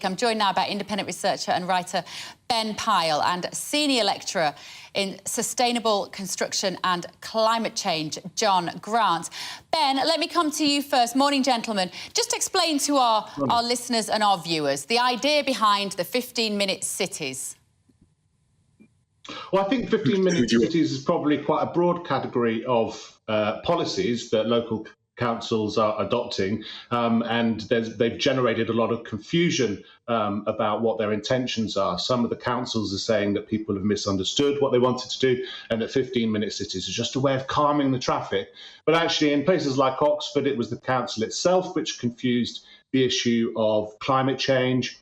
I'm joined now by independent researcher and writer Ben Pyle and senior lecturer in sustainable construction and climate change, John Grant. Ben, let me come to you first. Morning, gentlemen. Just explain to our listeners and our viewers the idea behind the 15-minute cities. Well, I think 15-minute cities is probably quite a broad category of policies that local councils are adopting, and they've generated a lot of confusion about what their intentions are. Some of the councils are saying that people have misunderstood what they wanted to do, and that 15-minute cities is just a way of calming the traffic. But actually, in places like Oxford, it was the council itself which confused the issue of climate change,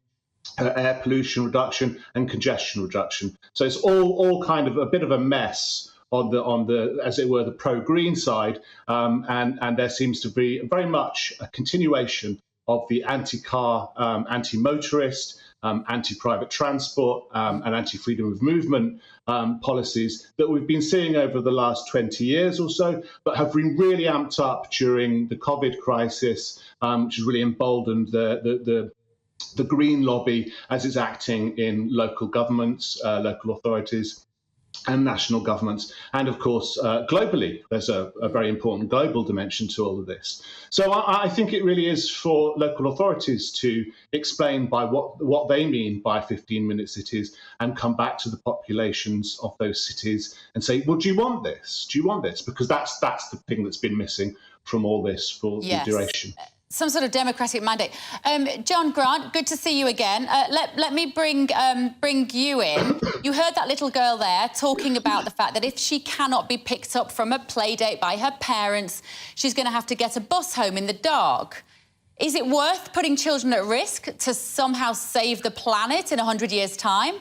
air pollution reduction, and congestion reduction. So it's all kind of a bit of a mess on the as it were, the pro-green side, and there seems to be very much a continuation of the anti-car, anti-motorist, anti-private transport, and anti-freedom of movement policies that we've been seeing over the last 20 years or so, but have been really amped up during the COVID crisis, which has really emboldened the green lobby as it's acting in local governments, local authorities, and national governments, and of course globally. There's a very important global dimension to all of this. So I think it really is for local authorities to explain by what they mean by 15-minute cities, and come back to the populations of those cities and say, well, do you want this? Do you want this? Because that's the thing that's been missing from all this for the duration. Some sort of democratic mandate. John Grant, good to see you again. Let me bring you in. You heard that little girl there talking about the fact that if she cannot be picked up from a play date by her parents, she's going to have to get a bus home in the dark. Is it worth putting children at risk to somehow save the planet in 100 years' time?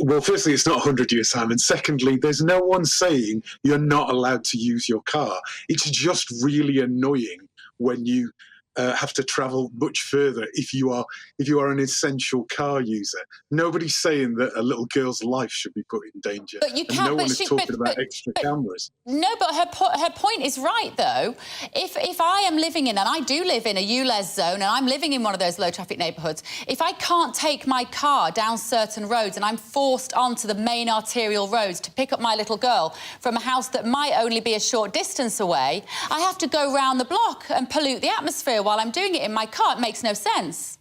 Well, firstly, it's not 100 years' time. And secondly, there's no one saying you're not allowed to use your car. It's just really annoying when you have to travel much further if you are an essential car user. Nobody's saying that a little girl's life should be put in danger. But you can't. No one is talking about extra cameras. No, but her point is right, though. If I am living in, and I do live in a ULEZ zone, and I'm living in one of those low-traffic neighbourhoods, if I can't take my car down certain roads and I'm forced onto the main arterial roads to pick up my little girl from a house that might only be a short distance away, I have to go round the block and pollute the atmosphere while I'm doing it in my car. It makes no sense.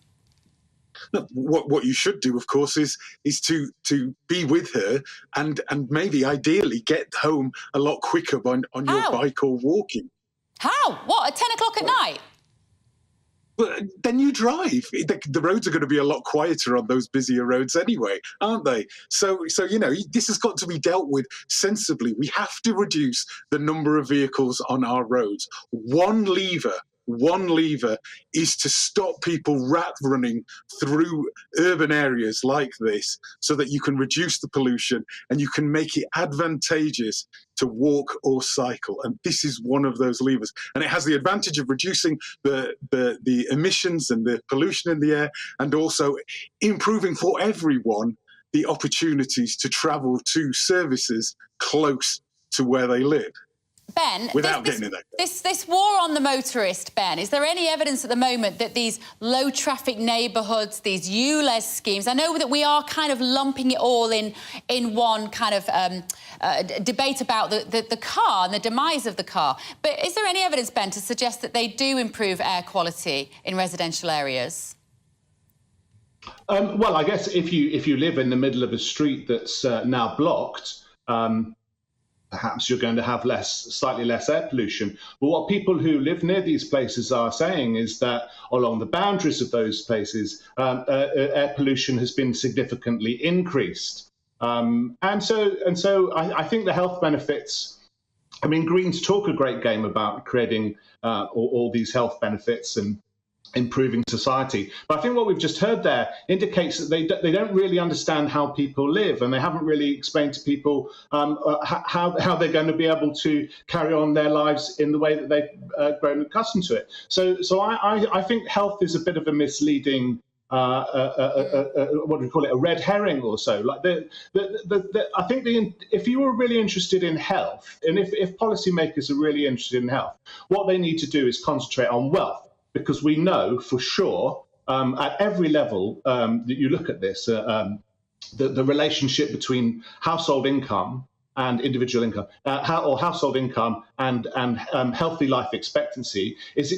No, what you should do, of course, is to be with her and maybe ideally get home a lot quicker on your bike or walking. How? What, at 10 o'clock at night? Well, then you drive. The roads are going to be a lot quieter on those busier roads anyway, aren't they? So you know, this has got to be dealt with sensibly. We have to reduce the number of vehicles on our roads. One lever is to stop people rat running through urban areas like this, so that you can reduce the pollution and you can make it advantageous to walk or cycle. And this is one of those levers. And it has the advantage of reducing the emissions and the pollution in the air, and also improving for everyone the opportunities to travel to services close to where they live. Ben, this war on the motorist, Ben, is there any evidence at the moment that these low-traffic neighbourhoods, these ULEZ schemes, I know that we are kind of lumping it all in one kind of debate about the car and the demise of the car, but is there any evidence, Ben, to suggest that they do improve air quality in residential areas? Well, I guess if you live in the middle of a street that's now blocked, perhaps you're going to have slightly less air pollution. But what people who live near these places are saying is that along the boundaries of those places, air pollution has been significantly increased. And so I think the health benefits, I mean, Greens talk a great game about creating all these health benefits and improving society. But I think what we've just heard there indicates that they don't really understand how people live, and they haven't really explained to people how they're going to be able to carry on their lives in the way that they've grown accustomed to it. So I think health is a bit of a misleading what do we call it, a red herring or so. Like I think if you were really interested in health, and if policymakers are really interested in health, what they need to do is concentrate on wealth, because we know for sure at every level that you look at this, the relationship between household income and individual income, or household income and healthy life expectancy is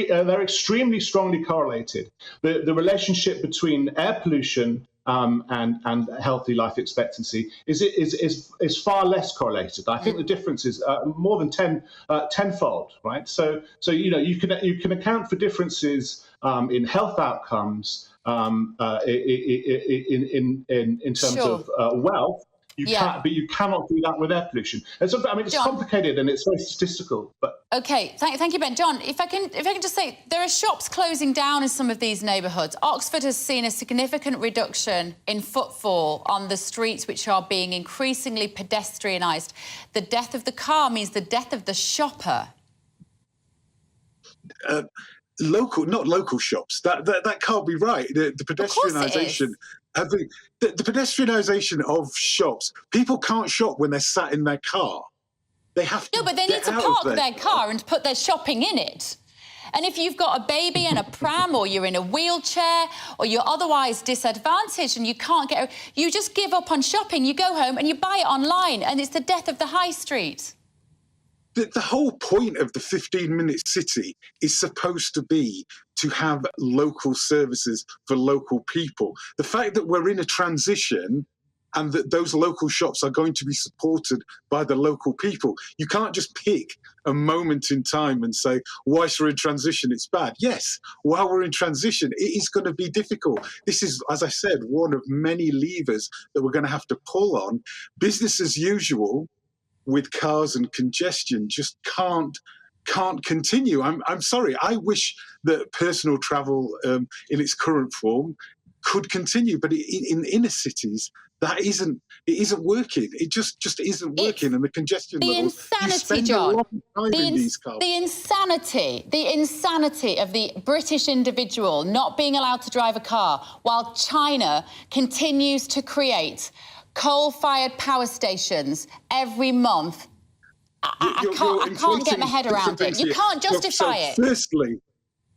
they're extremely strongly correlated. The relationship between air pollution and healthy life expectancy is far less correlated. I think the difference is more than tenfold, right? So you can account for differences in health outcomes in terms of wealth. But you cannot do that with air pollution. And so, I mean, it's John, complicated and it's very statistical. But okay, thank you, Ben. John, if I can just say, there are shops closing down in some of these neighbourhoods. Oxford has seen a significant reduction in footfall on the streets, which are being increasingly pedestrianised. The death of the car means the death of the shopper. Not local shops. That can't be right. The pedestrianisation. The pedestrianisation of shops. People can't shop when they're sat in their car. They have to. No, but they need to park their car and put their shopping in it. And if you've got a baby and a pram, or you're in a wheelchair, or you're otherwise disadvantaged and you can't get, you just give up on shopping. You go home and you buy it online, and it's the death of the high street. The whole point of the 15-minute city is supposed to be to have local services for local people. The fact that we're in a transition and that those local shops are going to be supported by the local people, you can't just pick a moment in time and say, whilst we're in transition, it's bad. Yes, while we're in transition, it is going to be difficult. This is, as I said, one of many levers that we're going to have to pull on. Business as usual with cars and congestion just can't continue. I'm sorry. I wish that personal travel in its current form could continue, but in inner cities, it isn't working. It just isn't working. And the congestion levels, insanity, John. The insanity of the British individual not being allowed to drive a car while China continues to create coal-fired power stations every month. I can't get my head around it. You can't justify it. Firstly,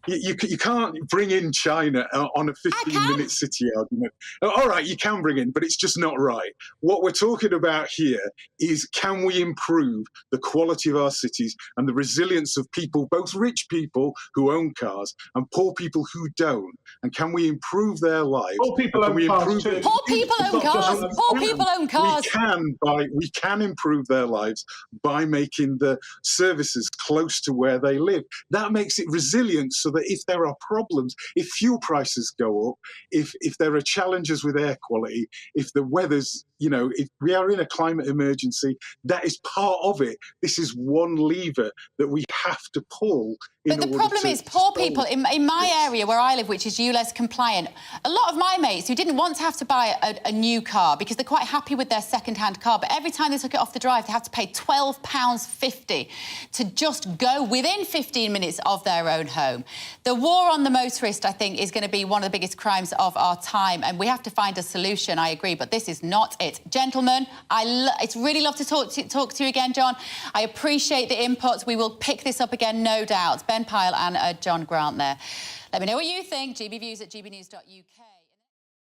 you can't bring in China on a 15-minute city argument. All right, you can bring in, but it's just not right. What we're talking about here is, can we improve the quality of our cities and the resilience of people, both rich people who own cars and poor people who don't? And can we improve their lives? Poor people own cars too. Poor people own cars. Poor people own cars. We can improve their lives by making the services close to where they live. That makes it resilient, so that if there are problems, if fuel prices go up, if there are challenges with air quality, if the weather's, if we are in a climate emergency, that is part of it. This is one lever that we have to pull. But the problem is, poor people in my area where I live, which is ULEZ compliant, a lot of my mates who didn't want to have to buy a new car because they're quite happy with their second-hand car, but every time they took it off the drive, they had to pay £12.50 to just go within 15 minutes of their own home. The war on the motorist, I think, is going to be one of the biggest crimes of our time, and we have to find a solution, I agree, but this is not it. Gentlemen, it's really lovely to talk to you again, John. I appreciate the inputs. We will pick this up again, no doubt. Ben Pyle and John Grant there. Let me know what you think. GBviews@gbnews.uk.